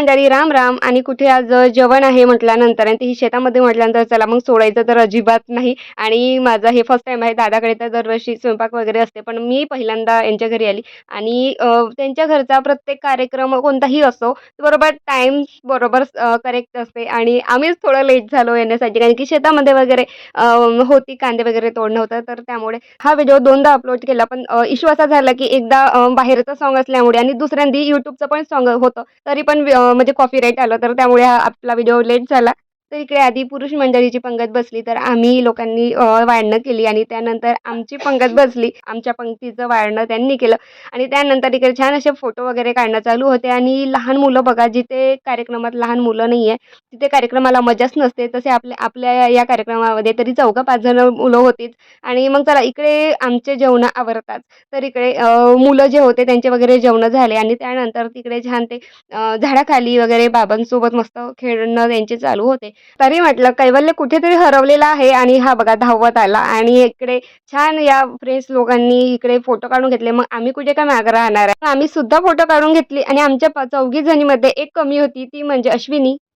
मंडळी राम राम. आणि कुठे आज जेवण आहे म्हटल्यानंतर आणि तेही शेतामध्ये म्हटल्यानंतर चला मग सोडायचं तर अजिबात नाही. आणि माझा हे फर्स्ट टाईम आहे. दादाकडे तर दरवर्षी स्वयंपाक वगैरे असते, पण मी पहिल्यांदा यांच्या घरी आली. आणि त्यांच्या घरचा प्रत्येक कार्यक्रम कोणताही असो, बरोबर टाईम बरोबर करेक्ट असते. आणि आम्हीच थोडं लेट झालो येण्यासाठी, कारण की शेतामध्ये वगैरे होती, कांदे वगैरे तोडणं होतं, तर त्यामुळे हा व्हिडिओ दोनदा अपलोड केला. पण इश्यू असा झाला की एकदा बाहेरचं सॉन्ग असल्यामुळे आणि दुसऱ्यांदा YouTubeचं पण सॉन्ग होतं. तरी पण म्हणजे कॉपीराईट आलं, तर त्यामुळे हा आपला व्हिडिओ लेट झाला. तर इकडे आधी पुरुष मंडळीची पंगत बसली, तर आम्ही लोकांनी वाढणं केली आणि त्यानंतर आमची पंगत बसली. आमच्या पंक्तीचं वाढणं त्यांनी केलं आणि त्यानंतर इकडे छान असे फोटो वगैरे काढणं चालू होते. आणि लहान मुलं बघा, जिथे कार्यक्रमात लहान मुलं नाहीये, तिथे कार्यक्रमाला मजाच नसते. तसे आपल्या आपल्या या कार्यक्रमामध्ये तरी 4-5 जण मुलं होतीच. आणि मग चला इकडे आमचे जेवणं आवरतात. तर इकडे मुलं जे होते त्यांचे वगैरे जेवणं झाले आणि त्यानंतर तिकडे छान ते झाडाखाली वगैरे बाबांसोबत मस्त खेळणं त्यांचे चालू होते. तरी म्हटलं कैवल्य कुठेतरी हरवलेला आहे आणि हा बघा धावत आला आणि इकडे छान या फ्रेंड्स लोकांनी इकडे फोटो काढून घेतले. मग आम्ही कुठे काय मागं राहणार आहे. मग आम्ही सुद्धा फोटो काढून घेतली आणि आमच्या 4घी जणीमध्ये एक कमी होती, ती म्हणजे अश्विनी.